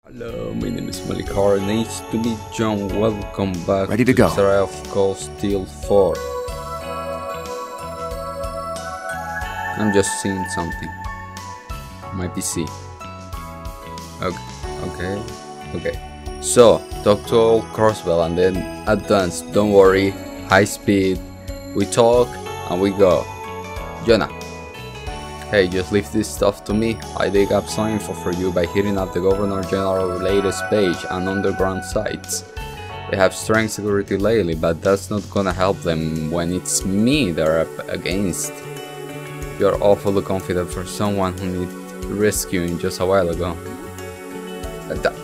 Hello, my name is Malikar. Nice to meet John. Welcome back. Ready to go. Trial of Cold Steel 4. I'm just seeing something. My PC. Okay. So, talk to old Crossbell and then advance. Don't worry. High speed. We talk and we go. Jonah. Hey, just leave this stuff to me. I dig up some info for you by hitting up the Governor General latest page and underground sites. They have strong security lately, but that's not gonna help them when it's me they're up against. You're awfully confident for someone who needed rescuing just a while ago.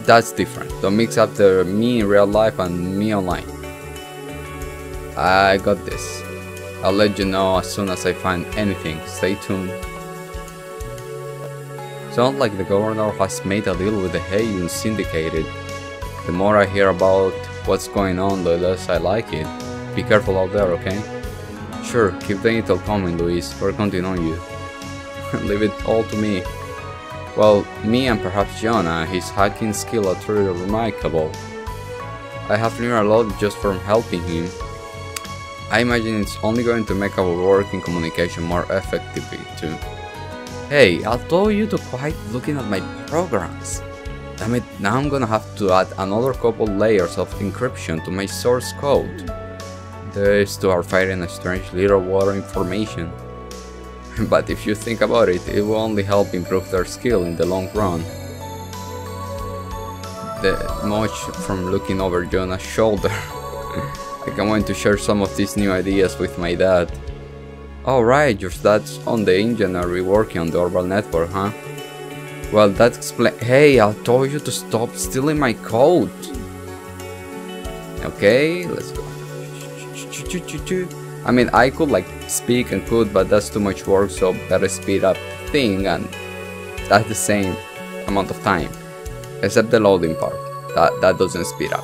That's different. Don't mix up the me in real life and me online. I got this. I'll let you know as soon as I find anything. Stay tuned. Sounds like the governor has made a deal with the Hayun Syndicated. The more I hear about what's going on, the less I like it. Be careful out there, okay? Sure, keep the intel coming, Luis. We're counting on you. Leave it all to me. Well, me and perhaps Jonah, his hacking skill are truly remarkable. I have learned a lot just from helping him. I imagine it's only going to make our working communication more effectively too. Hey, I told you to quit looking at my programs. Damn it, now I'm gonna have to add another couple layers of encryption to my source code. These two are fighting a strange little war information. But if you think about it, it will only help improve their skill in the long run. Much from looking over Jonah's shoulder. I can't wait to share some of these new ideas with my dad. Alright, your dad's on the engineer working on the Orbital network, huh? Well, that explains. Hey, I told you to stop stealing my code. Okay, let's go. I mean, I could like speak and code, but that's too much work, so better speed up the thing, and that's the same amount of time, except the loading part. That doesn't speed up.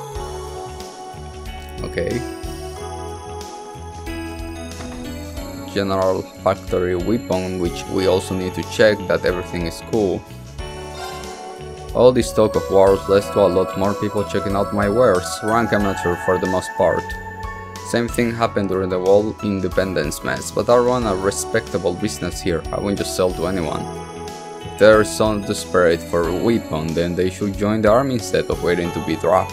Okay. General factory weapon, which we also need to check that everything is cool. All this talk of wars leads to a lot more people checking out my wares, rank amateur for the most part. Same thing happened during the whole independence mess, but I run a respectable business here. I won't just sell to anyone. If they're so desperate for a weapon, then they should join the army instead of waiting to be dropped.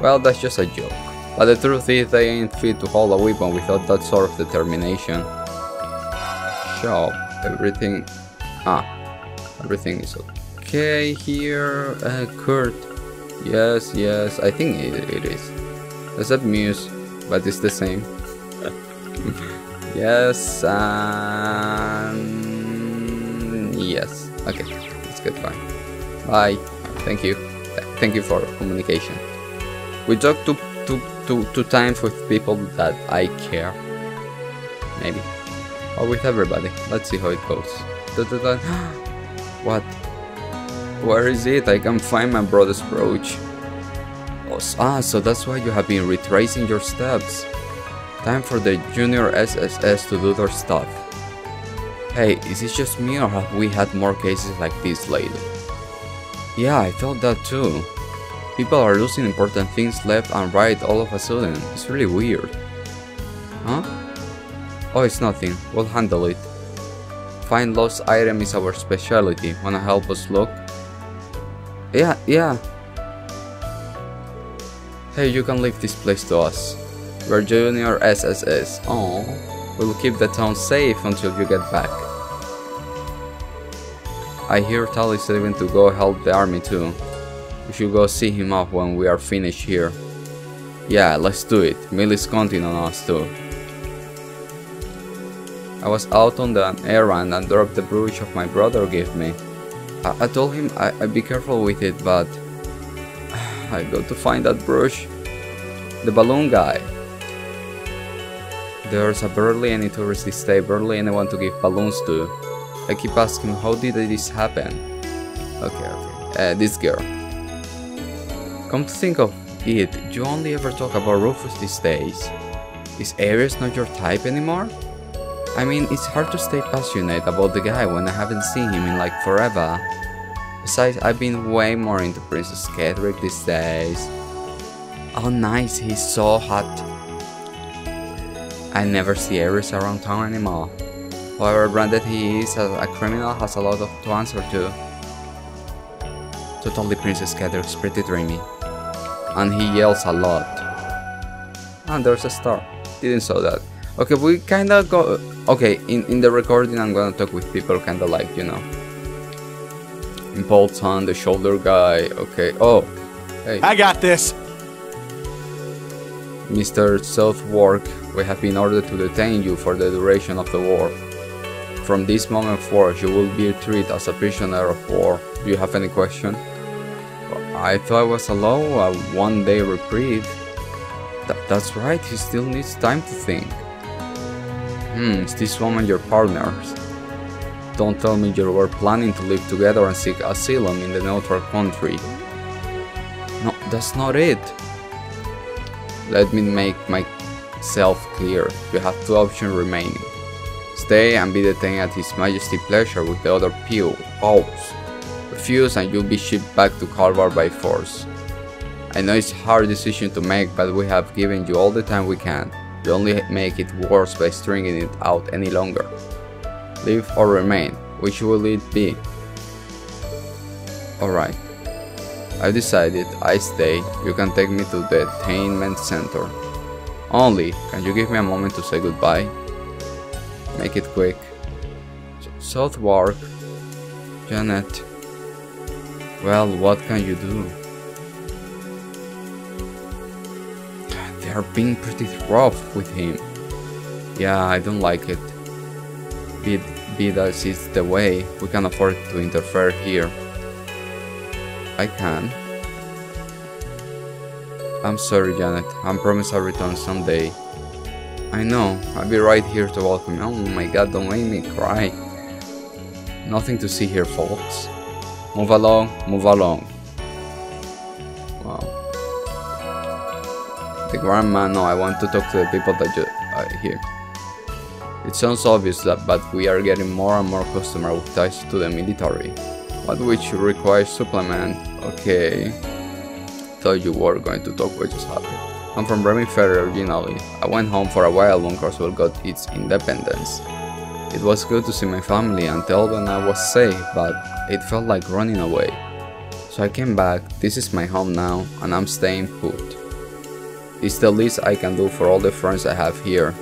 Well, that's just a joke. But the truth is, they ain't fit to hold a weapon without that sort of determination. Shop, everything is okay here. Kurt, yes, I think it is. Except Muse, but it's the same. Yes, and yes. Okay, let's get going. Bye. Thank you for communication. We talked two times with people that I care. Maybe. Or with everybody. Let's see how it goes. What? Where is it? I can't find my brother's brooch. Oh, so that's why you have been retracing your steps. Time for the junior SSS to do their stuff. Hey, is it just me or have we had more cases like this lately? Yeah, I felt that too. People are losing important things left and right all of a sudden. It's really weird. Huh? Oh, it's nothing. We'll handle it. Find lost item is our specialty. Wanna help us look? Yeah. Hey, you can leave this place to us. We're junior SSS. Oh, we'll keep the town safe until you get back. I hear Tal is leaving to go help the army too. We should go see him off when we are finished here. Yeah, let's do it. Millie's counting on us too. I was out on an errand and dropped the brooch of my brother gave me. I told him I'd be careful with it, but I got to find that brooch. The balloon guy. There's barely any tourists this day, barely anyone to give balloons to. I keep asking, how did this happen? Okay. This girl. Come to think of it, you only ever talk about Rufus these days. Is Ares not your type anymore? I mean, it's hard to stay passionate about the guy when I haven't seen him in like forever. Besides, I've been way more into Princess Cedric these days. Oh nice, he's so hot. I never see Ares around town anymore. However branded he is as a criminal has a lot to answer to. Totally Princess Cedric's pretty dreamy. And he yells a lot. And there's a star. Didn't saw that. Okay, we kinda go... Okay, in the recording I'm gonna talk with people kinda like, you know. Impulse on the shoulder guy. Okay, oh. Hey. I got this. Mr. Southwark, we have been ordered to detain you for the duration of the war. From this moment forward, you will be treated as a prisoner of war. Do you have any question? I thought I was allowed a one-day reprieve. That's right, he still needs time to think. Is this woman your partner? Don't tell me you were planning to live together and seek asylum in the neutral country. No, that's not it. Let me make myself clear. You have two options remaining. Stay and be detained at His Majesty's pleasure with the other Pows. Refuse and you'll be shipped back to Calvar by force. I know it's a hard decision to make, but we have given you all the time we can. You only make it worse by stringing it out any longer. Live or remain, which will it be? Alright. I've decided, I stay, you can take me to the detainment center. Only, can you give me a moment to say goodbye? Make it quick. Southwark. Janet. Well, what can you do? They are being pretty rough with him. Yeah, I don't like it. Be that it's the way, we can afford to interfere here. I can. I'm sorry, Janet. I promise I'll return someday. I know. I'll be right here to welcome you. Oh my god, don't make me cry. Nothing to see here, folks. Move along, move along. Wow. The grandma, no, I want to talk to the people that you here. It sounds obvious that, but we are getting more and more customers with ties to the military. But which requires supplement. Okay. Thought you were going to talk, what just happened. I'm from Bremen Ferry originally. I went home for a while when Crossbell got its independence. It was good to see my family until when I was safe, but it felt like running away. So I came back, this is my home now, and I'm staying put. It's the least I can do for all the friends I have here.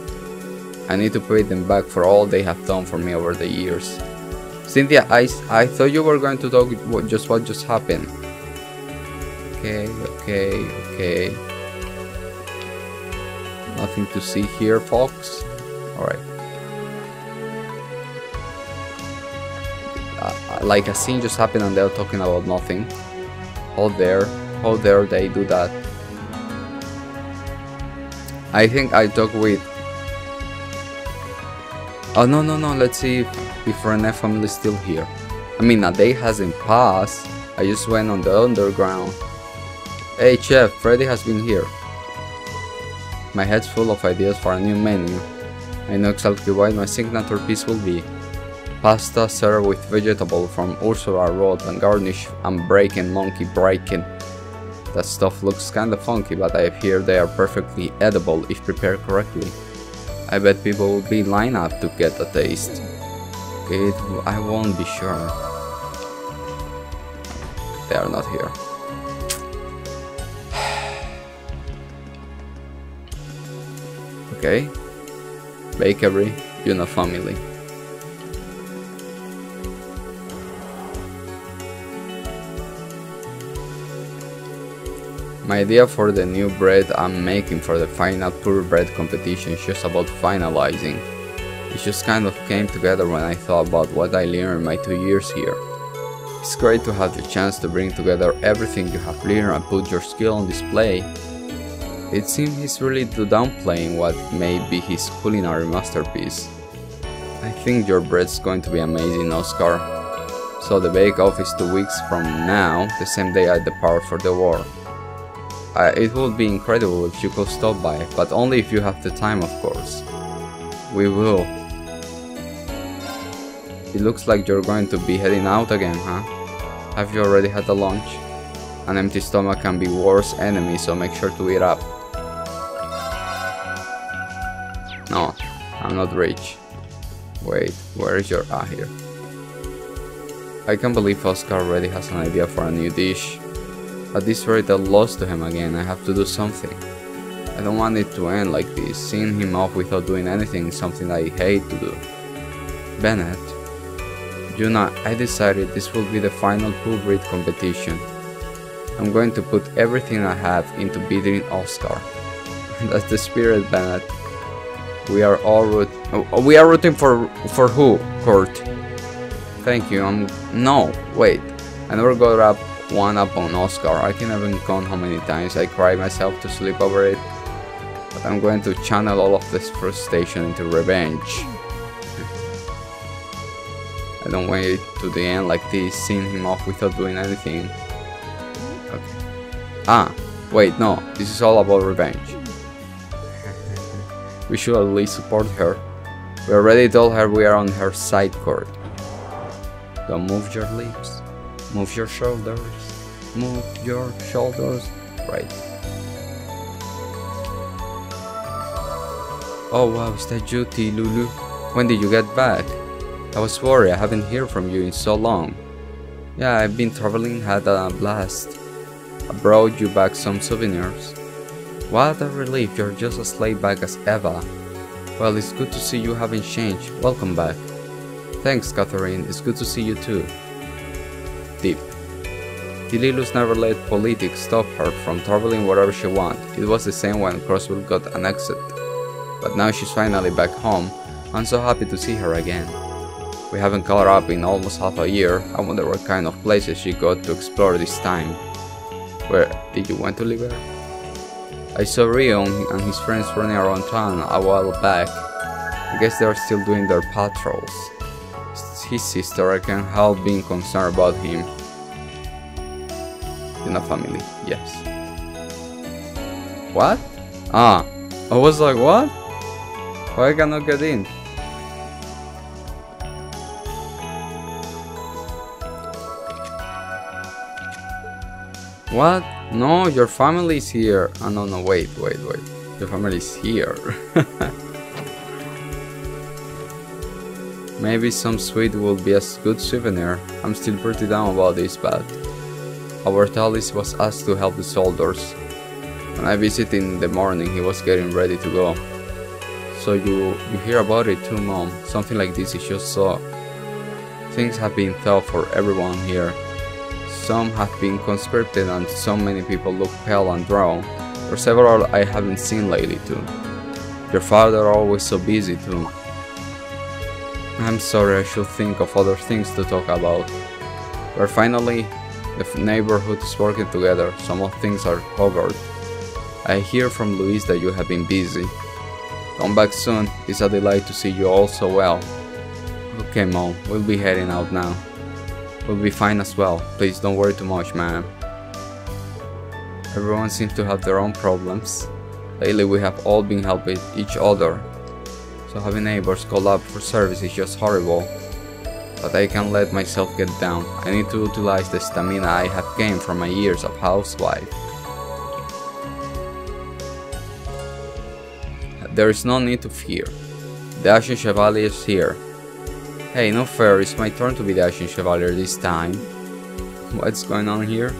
I need to pay them back for all they have done for me over the years. Cynthia, I thought you were going to talk what just happened. Okay. Nothing to see here, folks. Alright. Like a scene just happened and they're talking about nothing. How dare they do that? I think I talk with... Oh no, let's see if Rene family is still here. I mean, a day hasn't passed. I just went on the underground. Hey chef, Freddy has been here. My head's full of ideas for a new menu. I know exactly what my signature piece will be. Pasta served with vegetable from Ursula Road and garnish and monkey bracken. That stuff looks kinda funky, but I hear they are perfectly edible if prepared correctly. I bet people will be lined up to get a taste. I won't be sure. They are not here. Okay. Bakery, family. My idea for the new bread I'm making for the final purebred competition is just about finalizing. It just kind of came together when I thought about what I learned in my 2 years here. It's great to have the chance to bring together everything you have learned and put your skill on display. It seems he's really downplaying what may be his culinary masterpiece. I think your bread's going to be amazing, Oscar. So the bake-off is 2 weeks from now, the same day I depart for the war. It would be incredible if you could stop by, but only if you have the time, of course. We will. It looks like you're going to be heading out again, huh? Have you already had a lunch? An empty stomach can be worst enemy, so make sure to eat up. No, I'm not rich. Wait, where is your... Ah, here. I can't believe Oscar already has an idea for a new dish. At this rate I lost to him again, I have to do something. I don't want it to end like this. Seeing him off without doing anything is something I hate to do. Bennett. Juna, I decided this will be the final pool breed competition. I'm going to put everything I have into beating Oscar. That's the spirit, Bennett. We are all rooting for who, Kurt? Thank you, no, wait. I never got up one up on Oscar. I can't even count how many times I cried myself to sleep over it. But I'm going to channel all of this frustration into revenge. I don't wait to the end like this, seeing him off without doing anything. Okay. Ah, wait, no, this is all about revenge. We should at least support her. We already told her we are on her side, Court. Don't move your lips, move your shoulders, move your shoulders. Right. Oh wow, is that you, T. Lulu? When did you get back? I was worried, I haven't heard from you in so long. Yeah, I've been traveling, had a blast. I brought you back some souvenirs. What a relief, you're just as laid back as Eva. Well, it's good to see you haven't changed. Welcome back. Thanks, Catherine, it's good to see you too. Deep. Delilus never let politics stop her from traveling wherever she wanted. It was the same when Crossbell got annexed. But now she's finally back home. I'm so happy to see her again. We haven't caught up in almost half a year. I wonder what kind of places she got to explore this time. Where did you want to live there? I saw Rio and his friends running around town a while back. I guess they are still doing their patrols. It's his sister, I can't help being concerned about him. In a family, yes. What? Ah, I was like, what? Why cannot get in? What? No, your family is here. Oh, no, wait. Your family is here. Maybe some sweet will be a good souvenir. I'm still pretty down about this, but our Talis was asked to help the soldiers. When I visited in the morning, he was getting ready to go. So you hear about it too, Mom. Something like this is just so. Things have been tough for everyone here. Some have been conscripted and so many people look pale and drawn. There are several I haven't seen lately too. Your father always so busy too. I'm sorry, I should think of other things to talk about. But finally, the neighborhood is working together, some of things are covered. I hear from Luis that you have been busy. Come back soon, it's a delight to see you all so well. Okay, Mom, we'll be heading out now. We'll be fine as well, please don't worry too much, ma'am. Everyone seems to have their own problems. Lately we have all been helping each other. So having neighbors call up for service is just horrible. But I can't let myself get down. I need to utilize the stamina I have gained from my years of housewife. There is no need to fear. The Ashen Chevalier is here. Hey, no fair, it's my turn to be the Ashen Chevalier this time. What's going on here?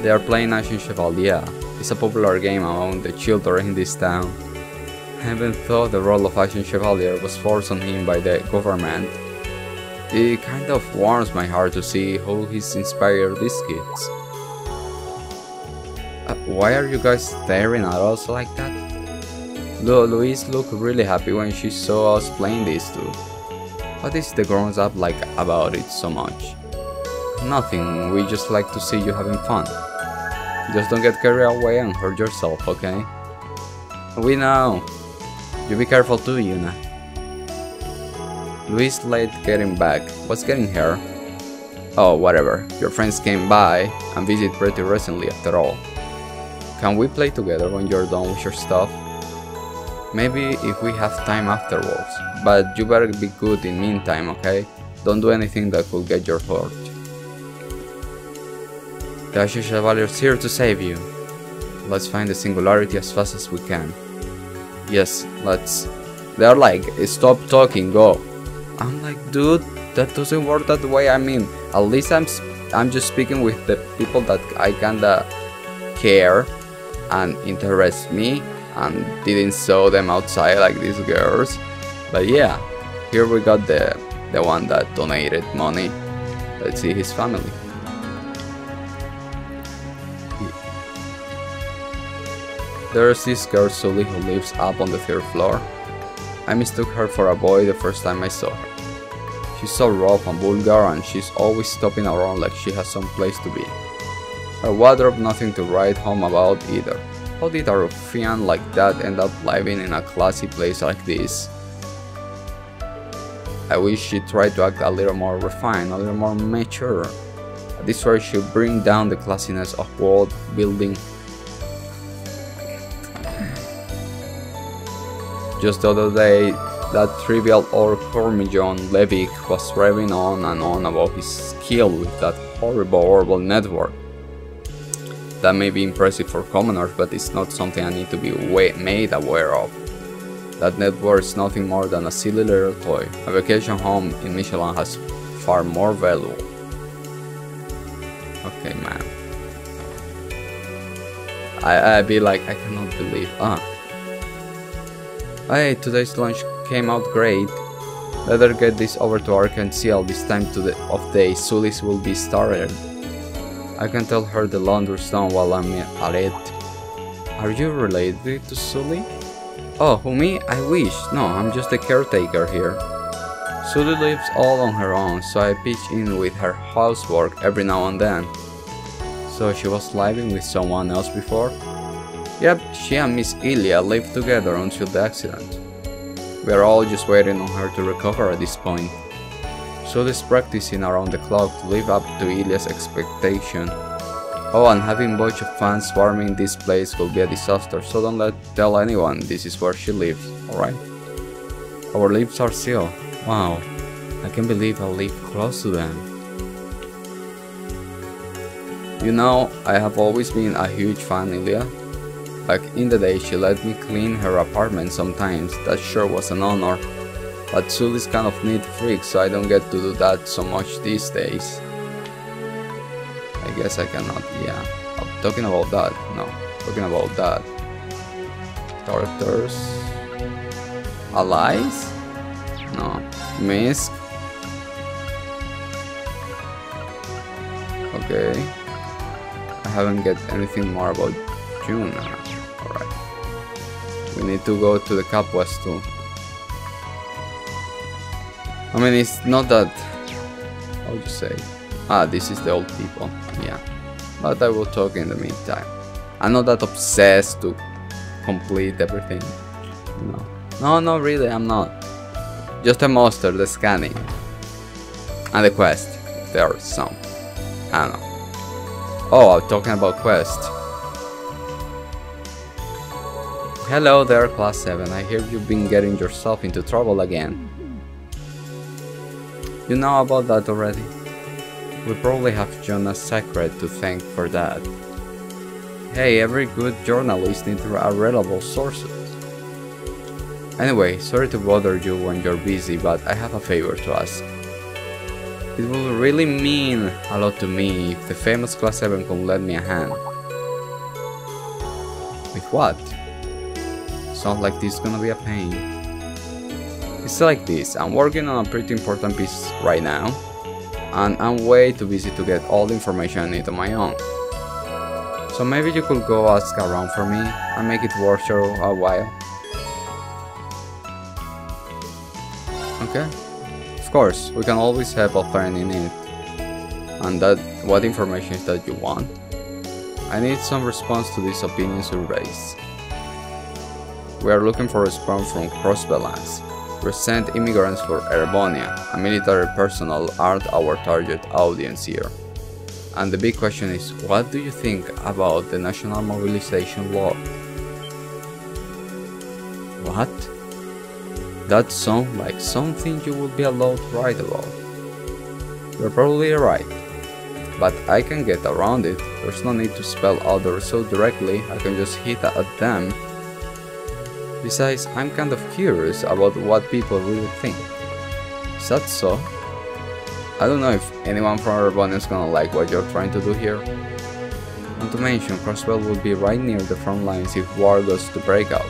They are playing Ashen Chevalier. It's a popular game among the children in this town. I haven't thought the role of Ashen Chevalier was forced on him by the government. It kind of warms my heart to see how he's inspired these kids. Why are you guys staring at us like that? Louise looked really happy when she saw us playing these two. What is the grown-up like about it so much? Nothing, we just like to see you having fun. Just don't get carried away and hurt yourself, okay? We know. You be careful too, Yuna. Louise late getting back. What's getting her? Oh, whatever. Your friends came by and visited pretty recently after all. Can we play together when you're done with your stuff? Maybe if we have time afterwards, but you better be good in meantime, okay? Don't do anything that could get your hurt. The Ashe Chevalier is here to save you. Let's find the singularity as fast as we can. Yes, let's. They're like, stop talking, go. I'm like, dude, that doesn't work that way. I mean, at least I'm just speaking with the people that I kinda care and interest me, and didn't saw them outside like these girls. But yeah, here we got the one that donated money. Let's see his family. There's this girl Sully who lives up on the 3rd floor. I mistook her for a boy the first time I saw her. She's so rough and vulgar, and she's always stopping around like she has some place to be. Her wardrobe nothing to write home about either. How did a ruffian like that end up living in a classy place like this? I wish she tried to act a little more refined, a little more mature. This way she'll bring down the classiness of world building. Just the other day, that trivial old Cormillon Levick was raving on and on about his skill with that horrible network. That may be impressive for commoners, but it's not something I need to be made aware of. That network is nothing more than a silly little toy. A vacation home in Michelin has far more value. Okay, man. I'd be like, I cannot believe. Hey, today's lunch came out great. Better get this over to Arkansas this time of day. Sully's will be started. I can tell her the laundry's done while I'm at it. Are you related to Sully? Oh, who, me? I wish. No, I'm just the caretaker here. Sully lives all on her own, so I pitch in with her housework every now and then. So she was living with someone else before? Yep, she and Miss Ilya lived together until the accident. We are all just waiting on her to recover at this point. Sully's practicing around the clock to live up to Ilya's expectation. Oh, and having a bunch of fans swarming this place will be a disaster, so don't tell anyone this is where she lives, alright? Our lips are sealed. Wow, I can't believe I live close to them. You know, I have always been a huge fan, Ilya. Back in the day, she let me clean her apartment sometimes. That sure was an honor. But Sully's kind of neat freak, so I don't get to do that so much these days. I guess I cannot, yeah. I'm talking about that, no. Talking about that. Characters. Allies? No. Misk. Okay. I haven't get anything more about June. Alright. We need to go to the Cap West too. I mean, it's not that... how would you say? Ah, this is the old people. Yeah. But I will talk in the meantime. I'm not that obsessed to complete everything. No. No, really, I'm not. Just a monster, the scanning. And the quest. If there are some. I don't know. Oh, I'm talking about quest. Hello there, Class 7. I hear you've been getting yourself into trouble again. You know about that already? We probably have Jonas Sacred to thank for that. Hey, every good journalist needs reliable sources. Anyway, sorry to bother you when you're busy, but I have a favor to ask. It would really mean a lot to me if the famous Class 7 could lend me a hand. With what? Sounds like this is gonna be a pain. It's like this, I'm working on a pretty important piece right now, and I'm way too busy to get all the information I need on my own. So maybe you could go ask around for me and make it worth your while. Okay? Of course, we can always help a friend in need. And what information is that you want? I need some response to these opinions you raised. We are looking for a response from Crossbell. Recent immigrants for Erebonia, and military personnel aren't our target audience here. And the big question is, what do you think about the national mobilization law? What? That sounds like something you would be allowed to write about. You're probably right. but I can get around it. There's no need to spell out the result directly, I can just hit at them. Besides, I'm kind of curious about what people really think. Is that so? I don't know if anyone from Urban is gonna like what you're trying to do here. Not to mention, Crossbell will be right near the front lines if war goes to break out.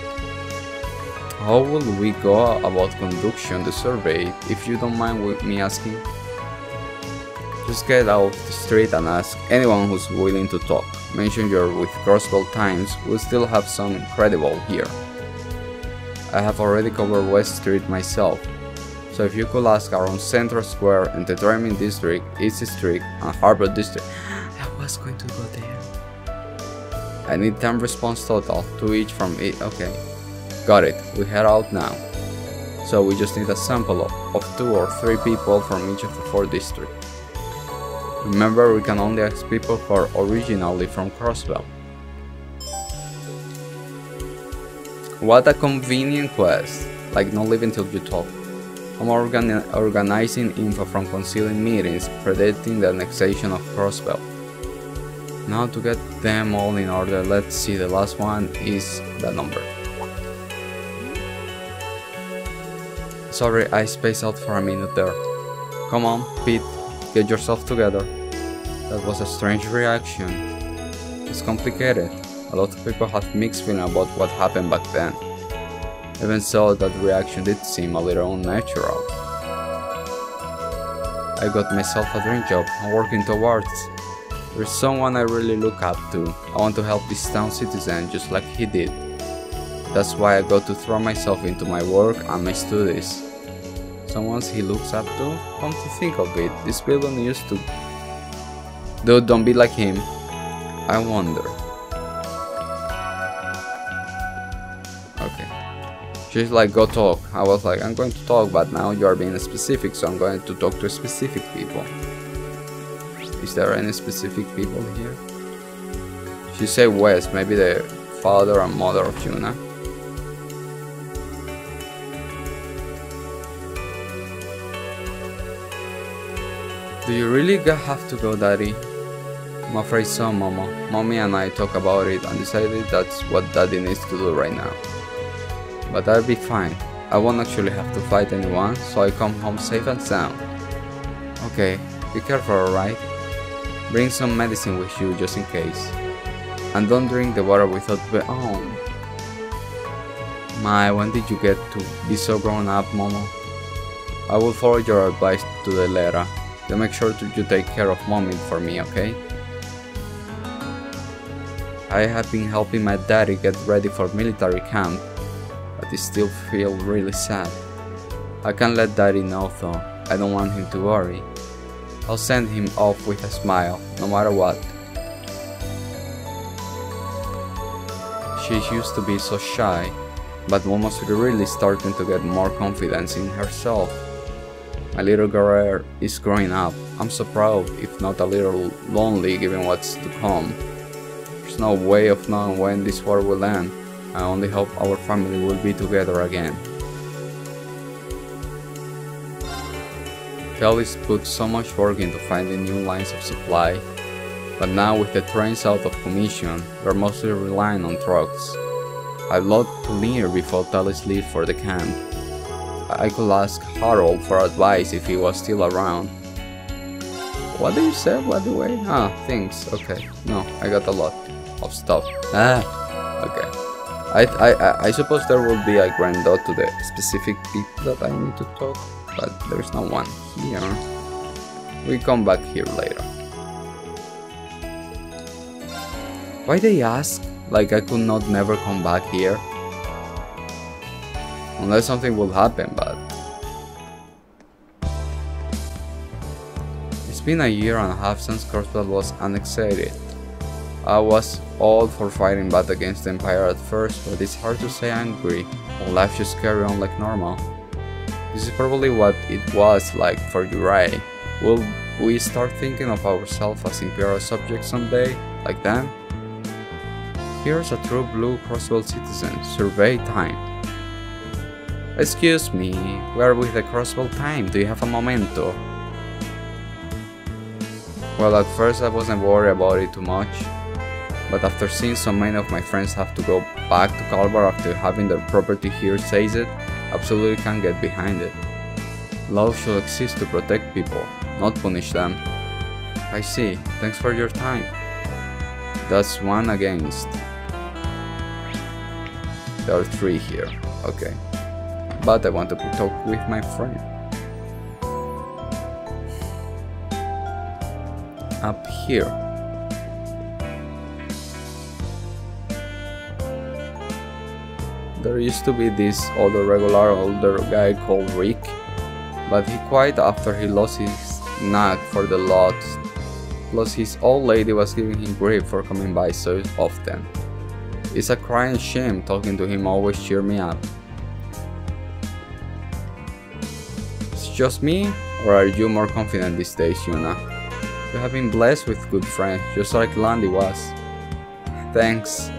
How will we go about conducting the survey, if you don't mind with me asking? Just get out the street and ask anyone who's willing to talk. Mention you're with Crossbell Times, we'll still have some incredible here. I have already covered West Street myself, so if you could ask around Central Square and the Dreaming District, East Street and Harbor District. I was going to go there. I need 10 response total, 2 each from it. Okay, got it, we head out now. So we just need a sample of 2 or 3 people from each of the 4 districts. Remember, we can only ask people who are originally from Crossbell. What a convenient quest, like not leaving till you talk. I'm organizing info from concealing meetings, predicting the annexation of Crossbell. Now to get them all in order, let's see, the last one is the number. Sorry, I spaced out for a minute there. Come on, Pete, get yourself together. That was a strange reaction. It's complicated. A lot of people have mixed feelings about what happened back then. Even so, that reaction did seem a little unnatural. I got myself a dream job I'm working towards. There's someone I really look up to. I want to help this town citizen just like he did. That's why I got to throw myself into my work and my studies. Someone he looks up to? Come to think of it, this villain used to... Dude, don't be like him. I wonder. Okay. She's like, go talk. I was like, I'm going to talk, but now you are being specific, so I'm going to talk to specific people. Is there any specific people here? She said West, maybe the father and mother of Yuna. Do you really have to go, Daddy? I'm afraid so, Mama. Mommy and I talked about it and decided that's what Daddy needs to do right now. But I'll be fine. I won't actually have to fight anyone, so I come home safe and sound. Okay, be careful, alright? Bring some medicine with you just in case. And don't drink the water without My, when did you get to be so grown up, Mama? I will follow your advice to the letter. You make sure you take care of Mommy for me, okay? I have been helping my daddy get ready for military camp, but I still feel really sad. I can't let Daddy know though, I don't want him to worry. I'll send him off with a smile, no matter what. She used to be so shy, but Momo's really starting to get more confidence in herself. My little girl is growing up. I'm so proud, if not a little lonely given what's to come. There's no way of knowing when this war will end. I only hope our family will be together again. Kelly's put so much work into finding new lines of supply, but now with the trains out of commission, we're mostly relying on trucks. I'd love to linger before Kelly's leave for the camp. I could ask Harold for advice if he was still around. What did you say, by the way? Ah, things. Okay. No, I got a lot of stuff. Okay. I suppose there will be a grand dot to the specific people that I need to talk, but there's no one here. We come back here later. Why they ask? Like I could not never come back here? Unless something will happen, but... It's been a year and a half since Crossbell was annexed. I was all for fighting back against the Empire at first, but it's hard to say angry when life just carry on like normal. This is probably what it was like for you, right? Will we start thinking of ourselves as Imperial subjects someday, like them? Here's a true blue Crossbell citizen, survey time. Excuse me, we are with the Crossbell time, do you have a momento? Well, at first I wasn't worried about it too much, but after seeing so many of my friends have to go back to Calvar after having their property here seized, absolutely can't get behind it. Law should exist to protect people, not punish them. I see, thanks for your time. That's one against. There are 3 here, okay. But I want to talk with my friend. Up here. There used to be this regular older guy called Rick, but he quit after he lost his knack for the lots. Plus his old lady was giving him grief for coming by so often. It's a crying shame, talking to him always cheer me up. It's just me, or are you more confident these days, Yuna? You have been blessed with good friends, just like Landy was. Thanks.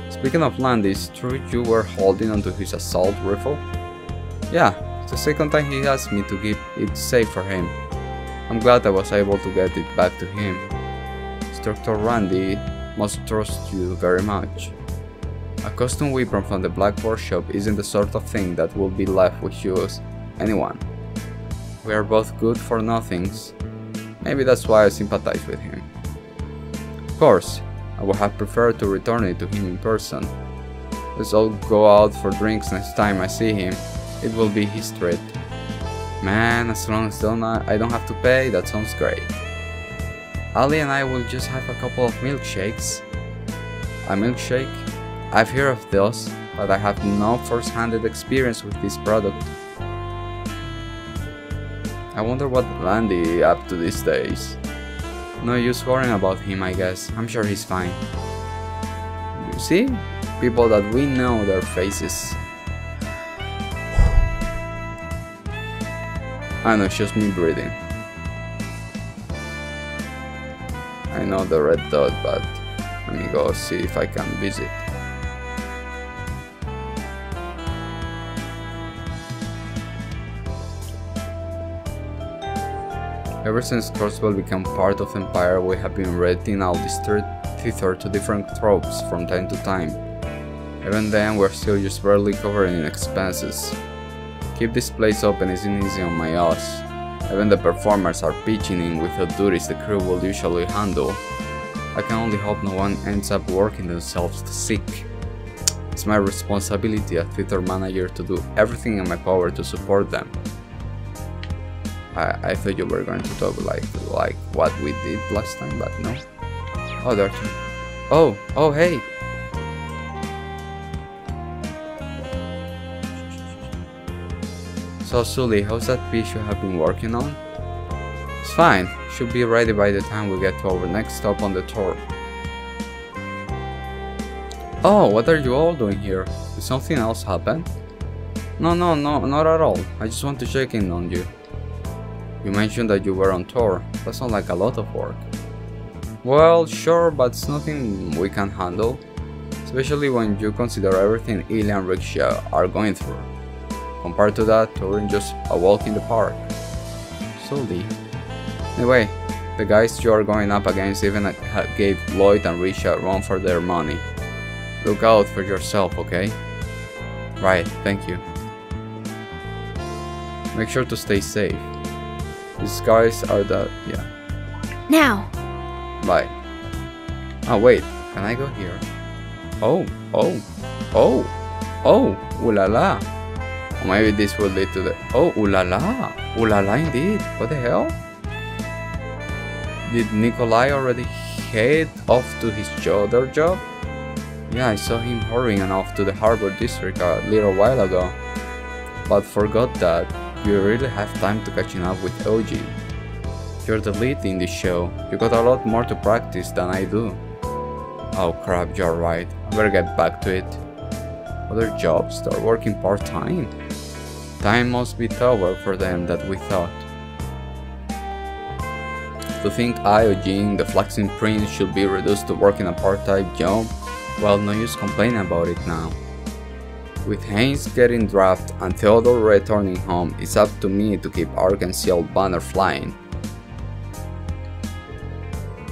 Speaking of Landy, is it true you were holding onto his assault rifle? Yeah, it's the second time he asked me to keep it safe for him. I'm glad I was able to get it back to him. Instructor Randy must trust you very much. A custom weapon from the Black Workshop isn't the sort of thing that will be left with you as anyone. We are both good for nothings. Maybe that's why I sympathize with him. Of course, I would have preferred to return it to him in person. Let's all go out for drinks next time I see him. It will be his treat. Man, as long as I don't have to pay, that sounds great. Ali and I will just have a couple of milkshakes. A milkshake? I've heard of those, but I have no first-handed experience with this product. I wonder what Landy is up to these days. No use worrying about him, I guess. I'm sure he's fine. You see? People that we know their faces. I know, it's just me breathing. I know the red dot, but let me go see if I can visit. Ever since Crossbell became part of Empire, we have been renting out this theater to different tropes from time to time. Even then, we're still just barely covering expenses. Keep this place open isn't easy on my ass. Even the performers are pitching in with the duties the crew will usually handle. I can only hope no one ends up working themselves sick. It's my responsibility as theater manager to do everything in my power to support them. I thought you were going to talk like what we did last time, but no. Oh, there too. Oh, hey! So Sully, how's that piece you have been working on? It's fine, should be ready by the time we get to our next stop on the tour. Oh, what are you all doing here? Did something else happen? No, not at all. I just want to check in on you. You mentioned that you were on tour. That sounds like a lot of work. Well, sure, but it's nothing we can handle. Especially when you consider everything Ilya and Riksha are going through. Compared to that, touring just a walk in the park. Sully. Anyway, the guys you are going up against even gave Lloyd and Riksha a run for their money. Look out for yourself, okay? Right, thank you. Make sure to stay safe. These guys are the... yeah. Now! Bye. Oh wait, can I go here? Oh, ooh la la. Or maybe this will lead to the... oh, ooh la la indeed. What the hell? Did Nikolai already head off to his other job? Yeah, I saw him hurrying off to the Harbor District a little while ago. But forgot that you really have time to catching up with OG. You're the lead in this show. You got a lot more to practice than I do. Oh crap, you're right. I better get back to it. Other jobs? They're working part-time. Time must be tougher for them than we thought. To think I, Eugene, the flaxen prince, should be reduced to working a part-time job? Well, no use complaining about it now. With Haynes getting drafted and Theodore returning home, it's up to me to keep our concealed banner flying.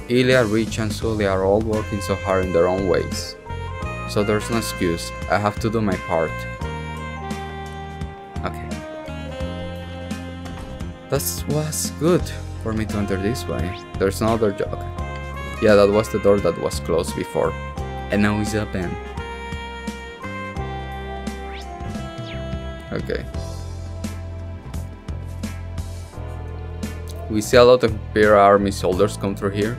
Ilya, Rich and Sully are all working so hard in their own ways. So there's no excuse, I have to do my part. Okay. That was good for me to enter this way. There's another door. Okay. Yeah, that was the door that was closed before. And now it's open. Okay. We see a lot of Imperial Army soldiers come through here.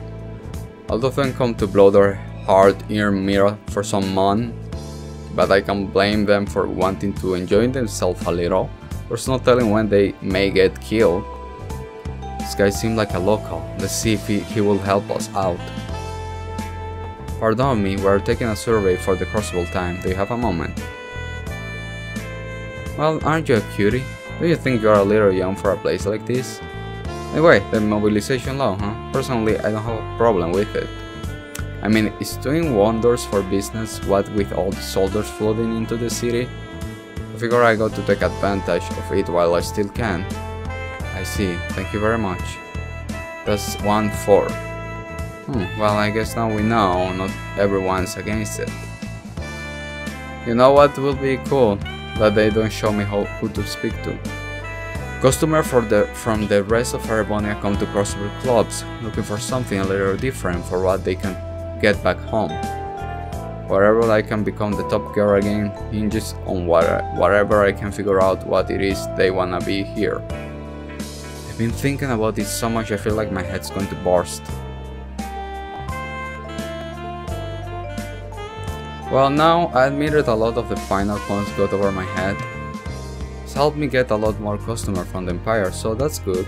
A lot of them come to blow their hard-earned mirror for some money, but I can blame them for wanting to enjoy themselves a little. There's no telling when they may get killed. This guy seems like a local. Let's see if he will help us out. Pardon me, we're taking a survey for the Crossbell time. Do you have a moment? Well, aren't you a cutie? Do you think you're a little young for a place like this? Anyway, the mobilization law, huh? Personally, I don't have a problem with it. I mean, it's doing wonders for business, what with all the soldiers flooding into the city. I figure I got to take advantage of it while I still can. I see, thank you very much. That's 1-4. Well, I guess now we know not everyone's against it. You know what will be cool? That they don't show me who to speak to. Customers from the rest of Erebonia come to Crossbell clubs, looking for something a little different for what they can get back home. Wherever I can become the top girl again hinges on whatever I can figure out what it is they wanna be here. I've been thinking about this so much I feel like my head's going to burst. Well, now I admitted a lot of the final points got over my head. It's helped me get a lot more customers from the Empire, so that's good.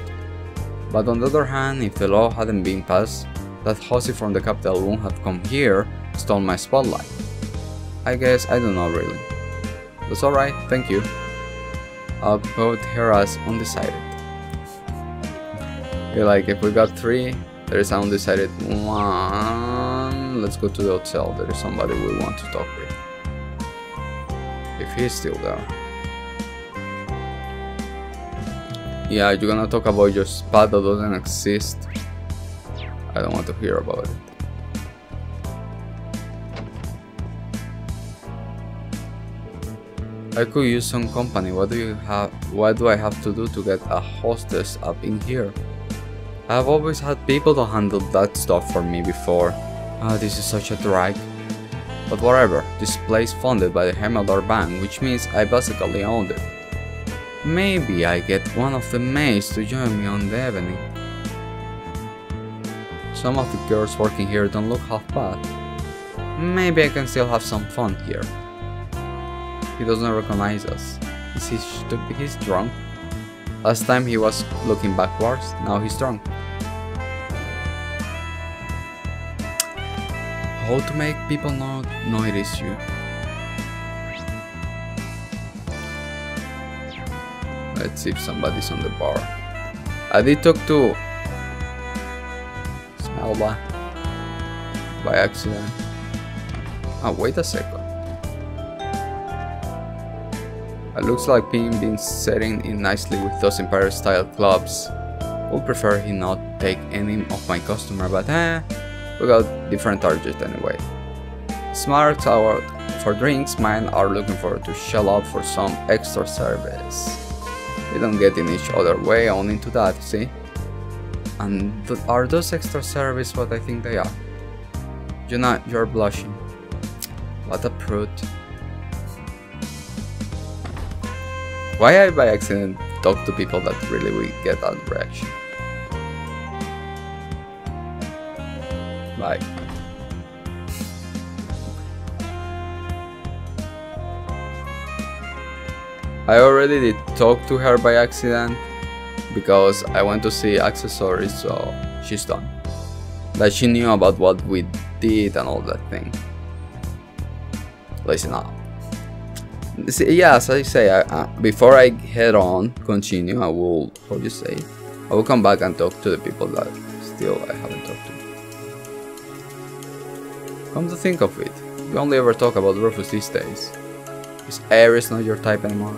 But on the other hand, if the law hadn't been passed, that hussy from the capital wouldn't have come here, stole my spotlight. I guess I don't know really. That's alright, thank you. I'll put her as undecided. Okay, like if we got 3, there is an undecided 1. Let's go to the hotel, there is somebody we want to talk with. If he's still there. Yeah, you're gonna talk about your spot that doesn't exist. I don't want to hear about it. I could use some company. What do I have to do to get a hostess up in here? I've always had people to handle that stuff for me before. This is such a drag. But whatever, this place funded by the Hemeldar Bank, which means I basically owned it. Maybe I get one of the maids to join me on the evening. Some of the girls working here don't look half bad. Maybe I can still have some fun here. He doesn't recognize us. He's drunk. Last time he was looking backwards, now he's drunk. How to make people not notice you. Let's see if somebody's on the bar. I did talk to Smelba by accident. Oh, wait a second. It looks like Pim been setting in nicely with those Empire style clubs. Would prefer he not take any of my customer, but we got different targets anyway. Smart hour for drinks, mine are looking forward to shell out for some extra service. We don't get in each other way on into that, see? And are those extra service what I think they are? You're blushing. What a prude. Why I by accident talk to people that really will get that reaction? Bye. I already did talk to her by accident because I went to see accessories, so she's done. That she knew about what we did and all that thing. Listen up. See, yeah, as I say, before I head on, continue, I will, how do you say, I will come back and talk to the people that still I haven't talked to. Come to think of it, we only ever talk about Rufus these days. Is Ares not your type anymore?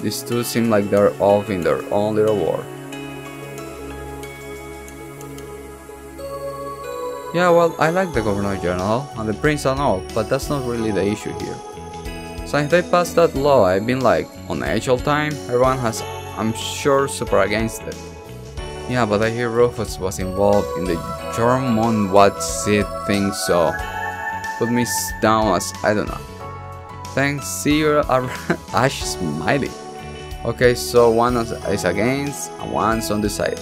These two seem like they're off in their own little war. Yeah, well, I like the Governor General and the Prince and all, but that's not really the issue here. Since they passed that law, I've been like on edge all time. Everyone has, I'm sure, super against it. Yeah, but I hear Rufus was involved in the German what's it thing, so put me down as I don't know. Thanks, see you Ash Smiley. Okay, so one is against and one's undecided.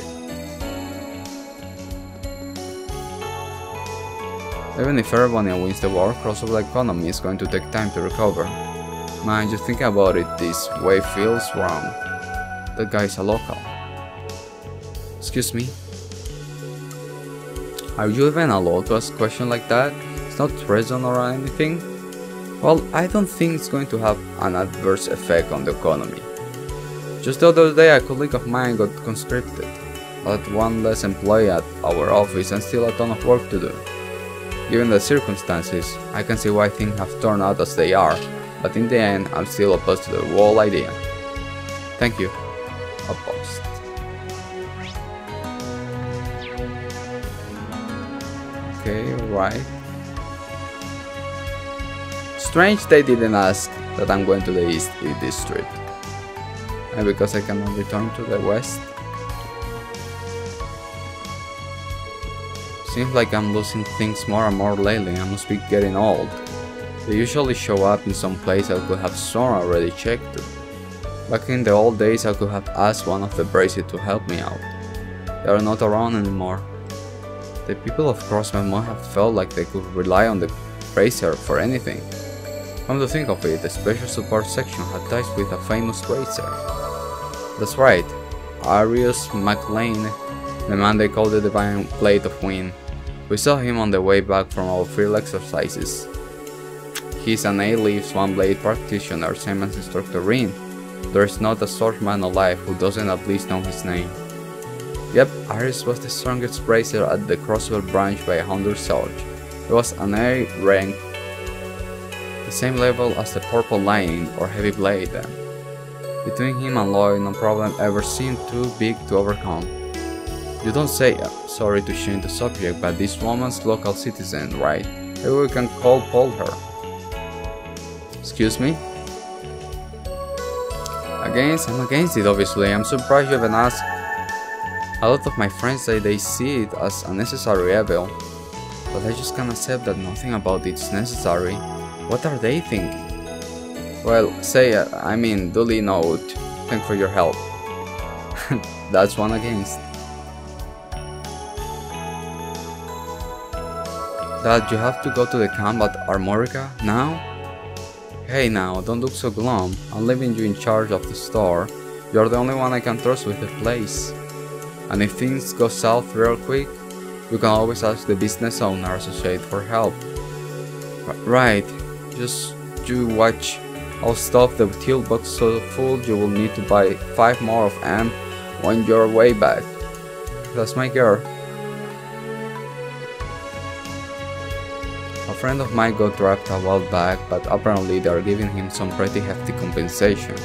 Even if everybody wins the war, Crossbell economy is going to take time to recover. Man, just think about it, this way feels wrong. That guy's a local. Excuse me? Are you even allowed to ask a question like that? It's not treason or anything? Well, I don't think it's going to have an adverse effect on the economy. Just the other day a colleague of mine got conscripted. But one less employee at our office and still a ton of work to do. Given the circumstances, I can see why things have turned out as they are, but in the end, I'm still opposed to the whole idea. Thank you. Opposed. Okay, right. Strange they didn't ask that I'm going to the East District. And because I cannot return to the West. Seems like I'm losing things more and more lately. I must be getting old. They usually show up in some place I could have sworn already checked to. Back in the old days I could have asked one of the braces to help me out. They are not around anymore. The people of Crossbell must have felt like they could rely on the bracer for anything. Come to think of it, the special support section had ties with a famous bracer. That's right, Arius McLean, the man they call the Divine Blade of Wind. We saw him on the way back from our field exercises. He's an A-Leaves one-blade practitioner, same as Instructor Rin. There's not a swordsman alive who doesn't at least know his name. Yep, Arius was the strongest bracer at the Crossbell branch by 100 swords. He was an A rank, the same level as the Purple Lightning or Heavy Blade then. Between him and Lloyd, no problem ever seemed too big to overcome. You don't say, sorry to change the subject, but this woman's local citizen, right? Maybe we can call her. Excuse me? I'm against it obviously. I'm surprised you haven't asked. A lot of my friends say they see it as a necessary evil, but I just can't accept that nothing about it's necessary. What are they thinking? Well, duly note, thanks for your help. That's one against. Dad, you have to go to the camp at Armorica now? Hey now, don't look so glum. I'm leaving you in charge of the store. You're the only one I can trust with the place. And if things go south real quick, you can always ask the business owner associate for help. Right, just you watch. I'll stuff the toolbox so full you will need to buy 5 more of them on your way back. That's my girl. A friend of mine got trapped a while back, but apparently they are giving him some pretty hefty compensation.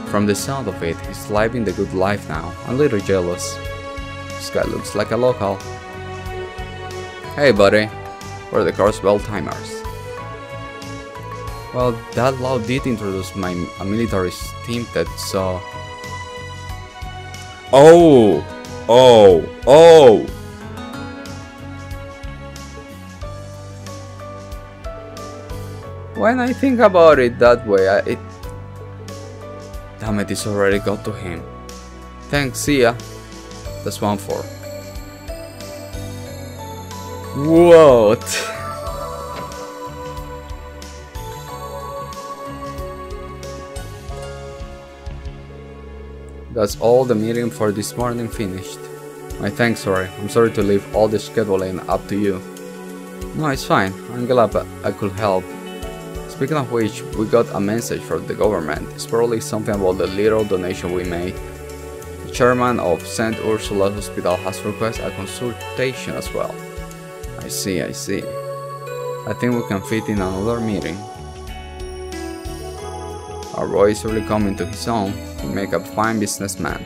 From the sound of it, he's living the good life now. I'm a little jealous. This guy looks like a local. Hey buddy, we're the Crossbell Timers. Well, that law did introduce a military team that saw... Oh! When I think about it that way, damn it, it's already got to him. Thanks, see ya. That's 1-4. What? That's all the meeting for this morning finished. My thanks, sorry. I'm sorry to leave all the scheduling up to you. No, it's fine. I'm glad I could help. Speaking of which, we got a message from the government. It's probably something about the little donation we made. The chairman of St. Ursula Hospital has requested a consultation as well. I see. I think we can fit in another meeting. Our boy is really coming to his own. He make a fine businessman.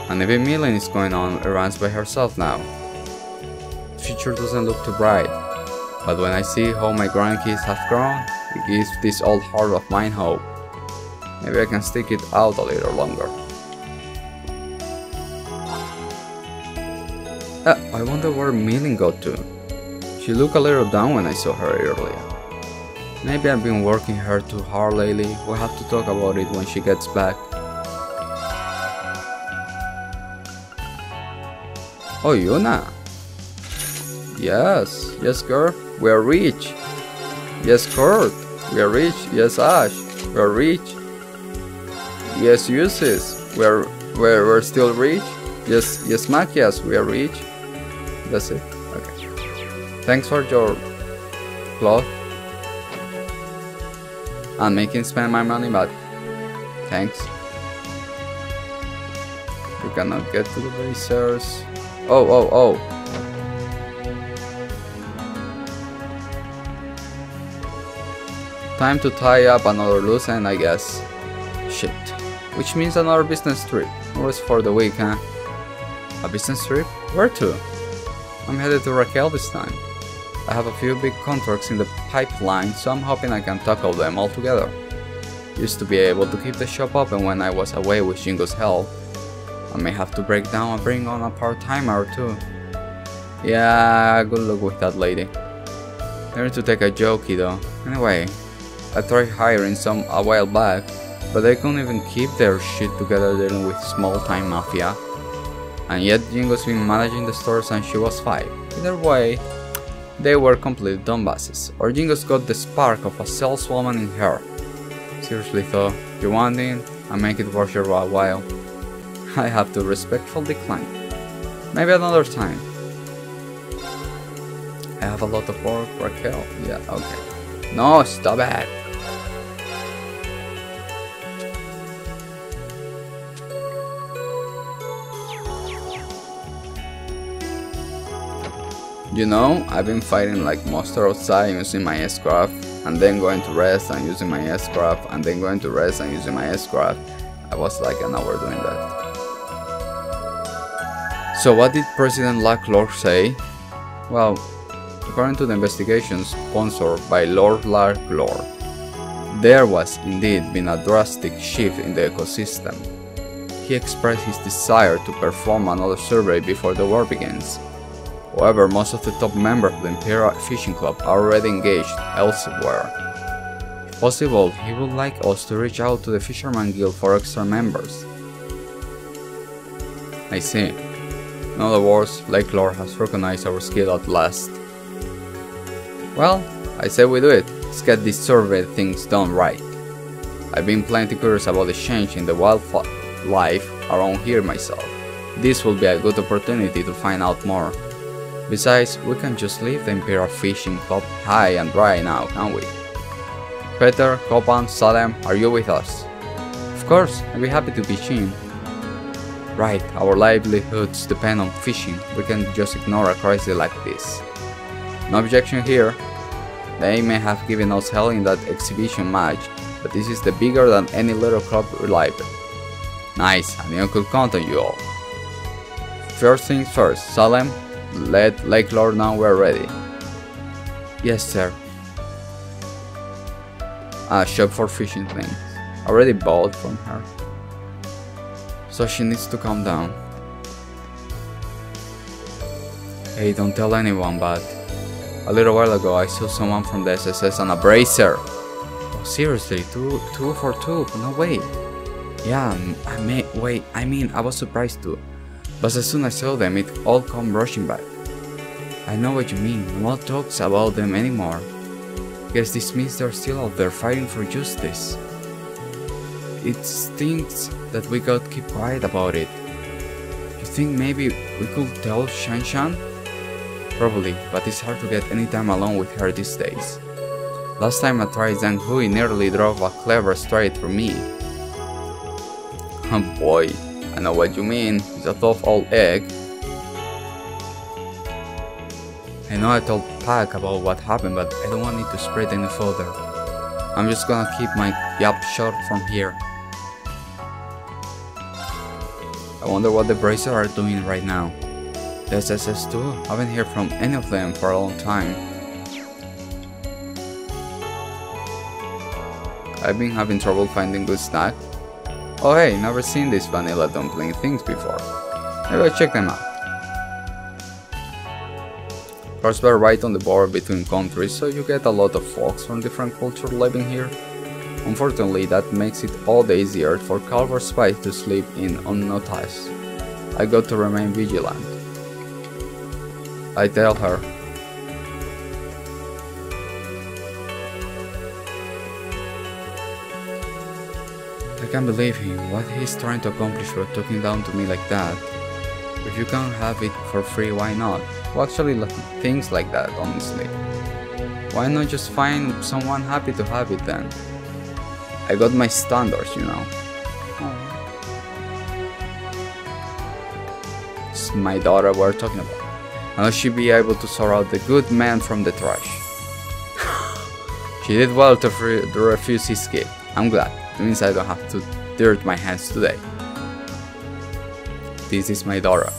And even Millen is going on errands by herself now. future doesn't look too bright, but when I see how my grandkids have grown, it gives this old heart of mine hope. Maybe I can stick it out a little longer. I wonder where Millie got to. She looked a little down when I saw her earlier. Maybe I've been working her too hard lately. We'll have to talk about it when she gets back. Oh, Yuna. Yes, girl, we are rich. Yes, Kurt, we are rich. Yes, Ash, we are rich. Yes, Ulysses, we're still rich. Yes, Machias, we are rich. That's it. Okay. Thanks for your cloth. I'm making spend my money, but thanks. We cannot get to the racers. Oh. Time to tie up another loose end, I guess. Shit. Which means another business trip. Or for the week, huh? A business trip? Where to? I'm headed to Raquel this time. I have a few big contracts in the pipeline, so I'm hoping I can tackle them all together. Used to be able to keep the shop open when I was away with Jingo's help. I may have to break down and bring on a part-timer or two. Yeah, good luck with that lady. I need to take a jokey though. Anyway, I tried hiring some a while back, but they couldn't even keep their shit together dealing with small-time mafia. And yet Jingo's been managing the store since she was 5. Either way, they were complete dumbasses, or Jingo's got the spark of a saleswoman in her. Seriously though, you want in and make it worth your while. I have to respectfully decline. Maybe another time. I have a lot of work, Raquel. Yeah, okay. No, stop it! You know, I've been fighting like monster outside using my S-craft, and then going to rest and using my S-craft, and then going to rest and using my S-craft. I was like an hour doing that. So what did President Lacklord say? Well, according to the investigation sponsored by Lord Lacklord, there was indeed been a drastic shift in the ecosystem. He expressed his desire to perform another survey before the war begins. However, most of the top members of the Imperial Fishing Club are already engaged elsewhere. If possible, he would like us to reach out to the Fisherman Guild for extra members. I see. In other words, Lacklord has recognized our skill at last. Well, I say we do it. Let's get these survey things done right. I've been plenty curious about the change in the wildlife around here myself. This will be a good opportunity to find out more. Besides, we can just leave the Imperial Fishing Club high and dry now, can't we? Peter, Copan, Salem, are you with us? Of course, I'd be happy to pitch in. Right, our livelihoods depend on fishing. We can just ignore a crisis like this. No objection here. They may have given us hell in that exhibition match, but this is the bigger than any little club reliable. Nice, I knew I could count on you all. First things first, Salem, let Lacklord know we're ready. Yes, sir. A shop for fishing things. Already bought from her. So she needs to calm down. Hey, don't tell anyone, but a little while ago I saw someone from the SSS on a bracer. Oh, seriously, two for two? No way. Yeah, I mean, I was surprised too. But as soon as I saw them, it all come rushing back. I know what you mean, no one talks about them anymore. Guess this means they're still out there fighting for justice. It stinks that we got keep quiet about it. You think maybe we could tell Shanshan? Probably, but it's hard to get any time alone with her these days. Last time I tried, Zhang Hui nearly drove a clever straight for me. Oh boy, I know what you mean, he's a tough old egg. I know I told Pac about what happened, but I don't want it to spread any further. I'm just gonna keep my yap shut from here. I wonder what the Bracer are doing right now. Yes, yes, too. Haven't heard from any of them for a long time. I've been having trouble finding good snack. Oh hey, never seen these vanilla dumpling things before. Maybe I'll check them out. Crossbell right on the border between countries, so you get a lot of folks from different cultures living here. Unfortunately, that makes it all the easier for Calver spies to slip in unnoticed. I got to remain vigilant. I tell her. I can't believe him, what he's trying to accomplish by talking down to me like that. If you can't have it for free, why not? Well, actually, things like that, honestly. Why not just find someone happy to have it then? I got my standards, you know. It's my daughter we're talking about. Now she'll be able to sort out the good man from the trash. She did well to refuse his gift. I'm glad. It means I don't have to dirt my hands today. This is my daughter.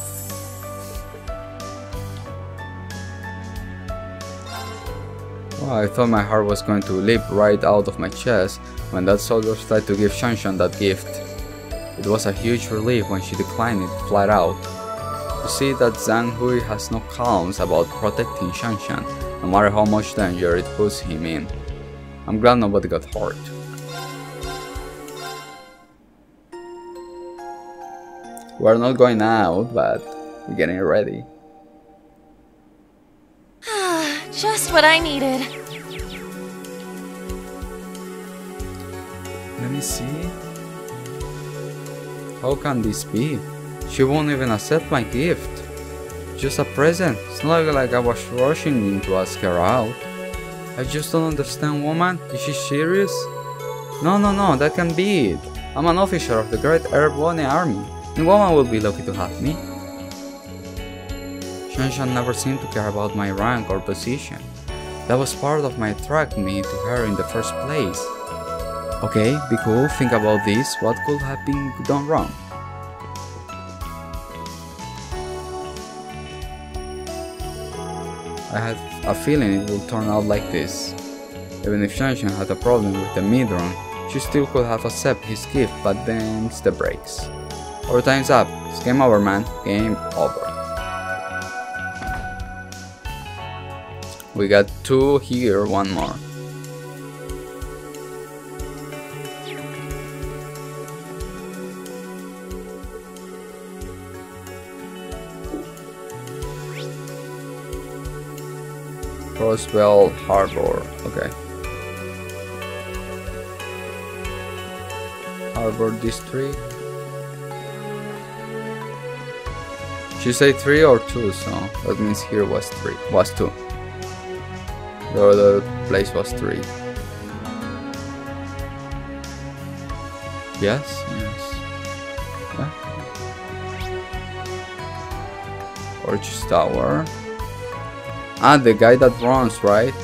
Well, I thought my heart was going to leap right out of my chest when that soldier tried to give Shanshan that gift. It was a huge relief when she declined it flat out. You see that Zhang Hui has no qualms about protecting Shanshan, no matter how much danger it puts him in. I'm glad nobody got hurt. We're not going out, but we're getting ready. Just what I needed. Let me see. How can this be? She won't even accept my gift. Just a present. It's not like I was rushing in to ask her out. I just don't understand, woman. Is she serious? No, that can't be it. I'm an officer of the Great Airborne Army. And woman will be lucky to have me. Shanshan never seemed to care about my rank or position. That was part of my attracting me to her in the first place. Okay, be cool, think about this, what could have been done wrong? I had a feeling it would turn out like this. Even if Shanshan had a problem with the Midron, she still could have accepted his gift, but then it's the brakes. Our time's up. It's game over, man. Game over. We got 2 here, 1 more. Crossbell Harbor. Okay. Harbor District. She said 3 or 2, so that means here was 2. The other place was 3. Yes. Yeah. Orchis Tower. Ah, the guy that runs, right?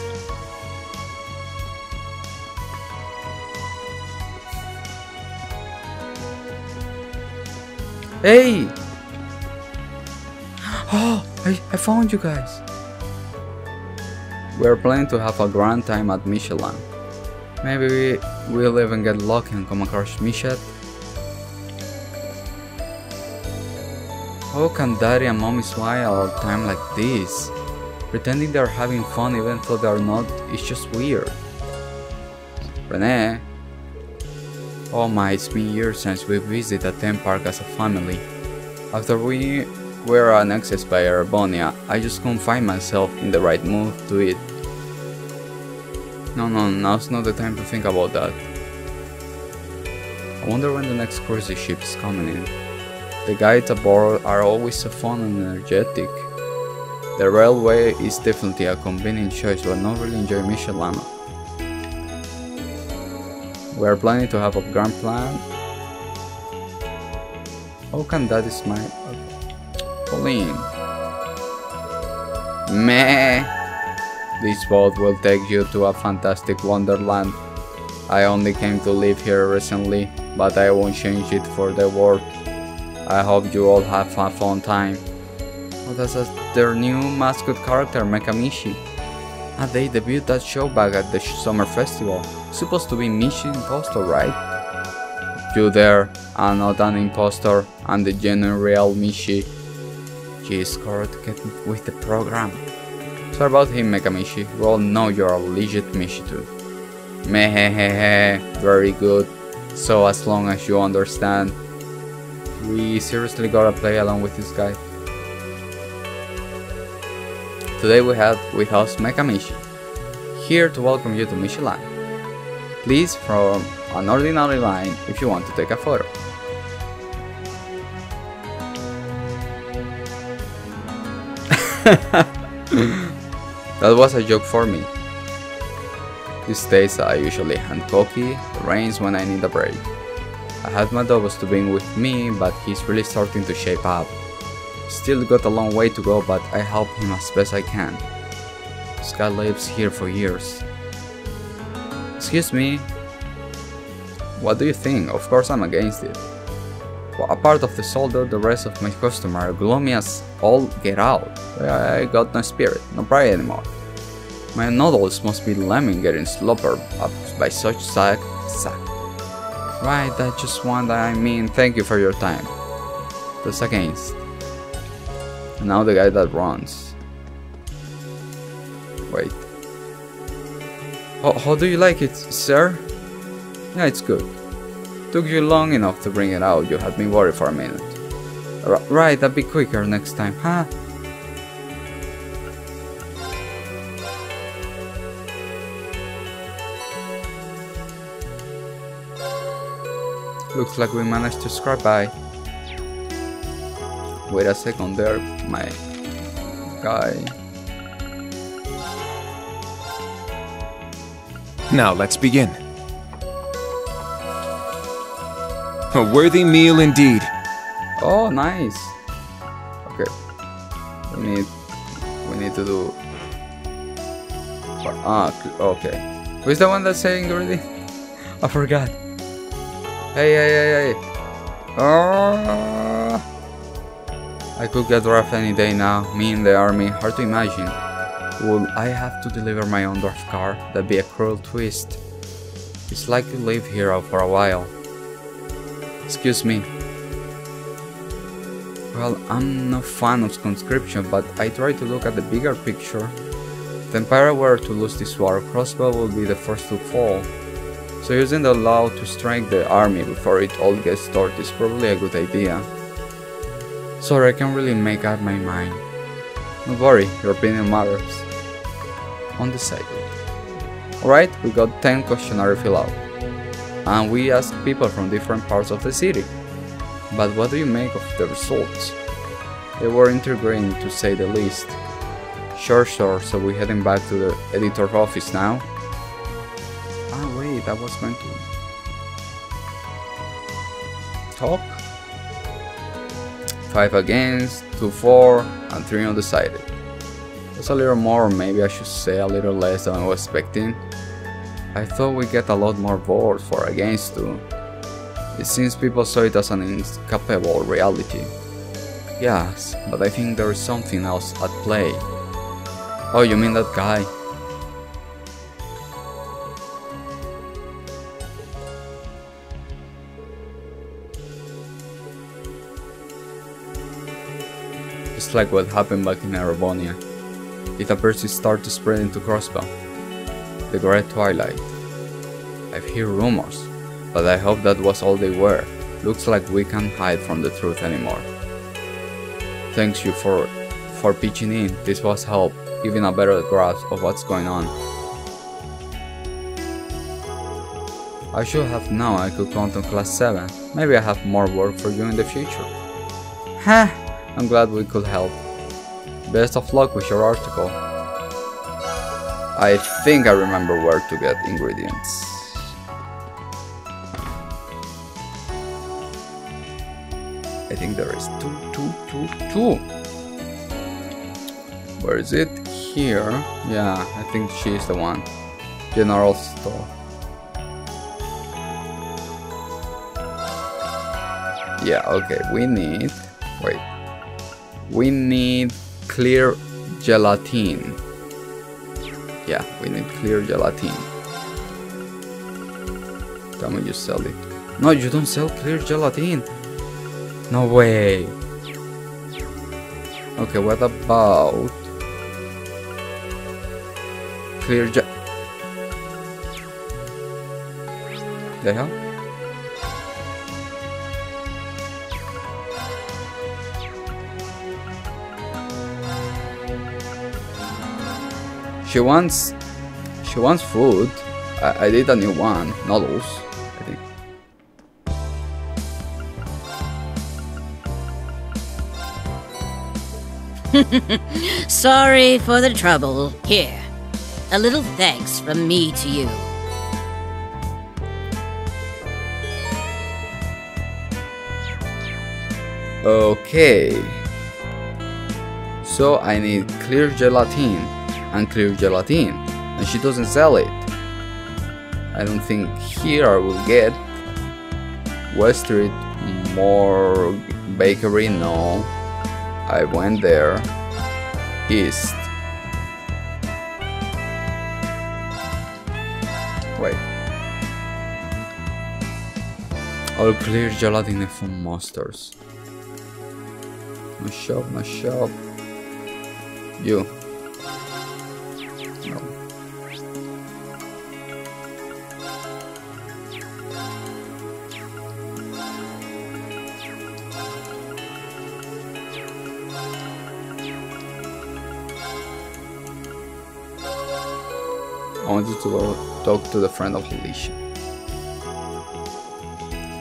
Hey! Oh, I found you guys! We're planning to have a grand time at Michelin. Maybe we'll even get lucky and come across Michette. How can daddy and mommy smile all the time like this? Pretending they're having fun even though they're not, it's just weird. Renee? Oh my, it's been years since we visited a theme park as a family. After we were annexed by Arabonia, I just couldn't find myself in the right mood to eat. No, now's not the time to think about that. I wonder when the next cruise ship is coming in. The guides aboard are always so fun and energetic. The railway is definitely a convenient choice, but not really enjoy Michelin. We are planning to have a grand plan. How can that is my... Pauline. Meh. This boat will take you to a fantastic wonderland. I only came to live here recently, but I won't change it for the world. I hope you all have a fun time. Oh, that's their new mascot character, Mekamishi. Ah, they debuted that show back at the summer festival. Supposed to be Mishi imposter, right? You there are not an imposter. I'm the genuine real Mishi. She scored to get with the program. So about him, Mekamishi. We all know you're a legit Mishi too. Mehehehe, very good. So as long as you understand, we seriously gotta play along with this guy. Today we have with us Mekamishi, here to welcome you to Mishi Line. Please from an ordinary line if you want to take a photo. That was a joke for me. These days I usually hand cocky the reins when I need a break. I had my dogos to be with me, but he's really starting to shape up. Still got a long way to go, but I help him as best I can. This guy lives here for years. Excuse me. What do you think? Of course I'm against it. Well, apart of the soldier, the rest of my customers are gloomy as all get out. I got no spirit, no pride anymore. My noodles must be lemon getting slobbered up by such sack. Right, that's just one that I mean, thank you for your time. That's against. And now the guy that runs. Wait. How do you like it, sir? Yeah, it's good. Took you long enough to bring it out, you had me worried for a minute. Right, I'll be quicker next time, huh? Looks like we managed to scrap by. Wait a second there, my guy. Now let's begin. A worthy meal indeed. Oh, nice. Okay. We need to do. Okay. Who's the one that's saying already? I forgot. Hey. Oh. I could get rough any day now. Me in the army, hard to imagine. Will I have to deliver my own draft car? That'd be a cruel twist. It's like to live here for a while. Excuse me. Well, I'm no fan of conscription, but I try to look at the bigger picture. If the Empire were to lose this war, Crossbell will be the first to fall. So using the law to strike the army before it all gets started is probably a good idea. Sorry, I can't really make up my mind. Don't worry, your opinion matters. Undecided. Alright, we got 10 questionnaire fill out. And we asked people from different parts of the city. But what do you make of the results? They were intriguing to say the least. Sure, so we're heading back to the editor's office now. Ah wait, I was going to talk? 5 against, 2 for, and 3 undecided. That's a little more, maybe I should say a little less than I was expecting. I thought we'd get a lot more votes for against too. It seems people saw it as an inescapable reality. Yes, but I think there is something else at play. Oh, you mean that guy? It's like what happened back in Arbonia. It appears to start to spread into Crossbell, the Great Twilight. I've heard rumors, but I hope that was all they were. Looks like we can't hide from the truth anymore. Thanks you for pitching in. This was help, giving a better grasp of what's going on. I should have known I could count on class 7. Maybe I have more work for you in the future. Huh, I'm glad we could help. Best of luck with your article. I think I remember where to get ingredients. I think there is two. Where is it? Here. Yeah, I think she's the one. General store. Yeah, okay, we need... Wait. We need clear gelatin. Yeah, we need clear gelatin. Tell me you sell it. No, you don't sell clear gelatin. No way. Okay, what about clear the hell? She wants food. I did a new one, noodles, I think. Sorry for the trouble. Here, a little thanks from me to you. Okay. So I need clear gelatin and clear gelatin, and she doesn't sell it. I don't think here I will get West Street more bakery. No, I went there. East. Wait. All clear gelatin from monsters. No shop, no shop. You. No. I wanted to go talk to the friend of Alicia.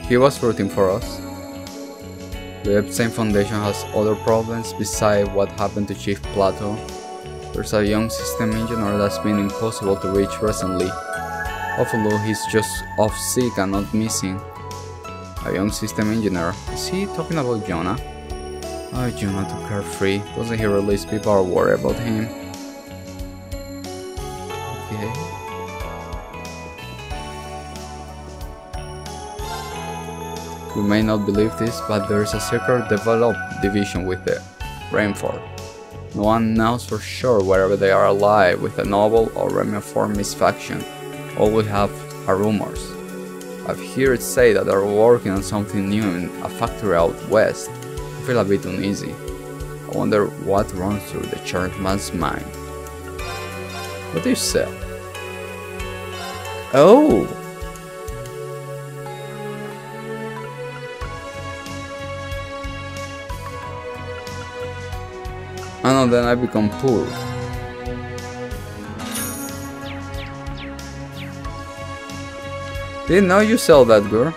He was rooting for us. The Epstein Foundation has other problems besides what happened to Chief Plateau. There's a young system engineer that's been impossible to reach recently. Hopefully he's just off sick and not missing. A young system engineer. Is he talking about Jonah? Oh, Jonah too carefree. Doesn't he release people or worry about him? Okay. You may not believe this, but there is a secret developed division with the Rainford. No one knows for sure whether they are allied with the Noble or Remiformist faction. All we have are rumors. I've heard it say that they're working on something new in a factory out west. I feel a bit uneasy. I wonder what runs through the Charman's mind. What do you sell? Oh! I know, then I become poor. Didn't know you sell that, girl,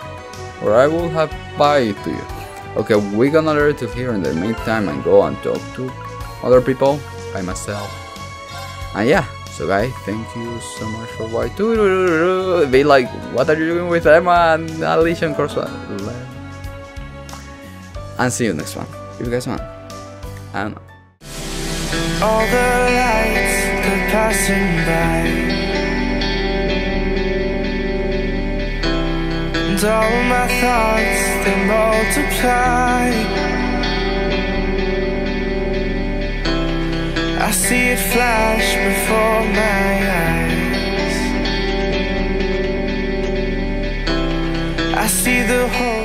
or I will have buy it to you. Okay, we're gonna learn to here in the meantime and go and talk to other people by myself. And yeah, so guys, thank you so much for watching. Be like, what are you doing with Emma and Alicia and Crossbell? And see you next one, if you guys want. I don't know. All the lights, they're passing by, and all of my thoughts, they multiply. I see it flash before my eyes. I see the whole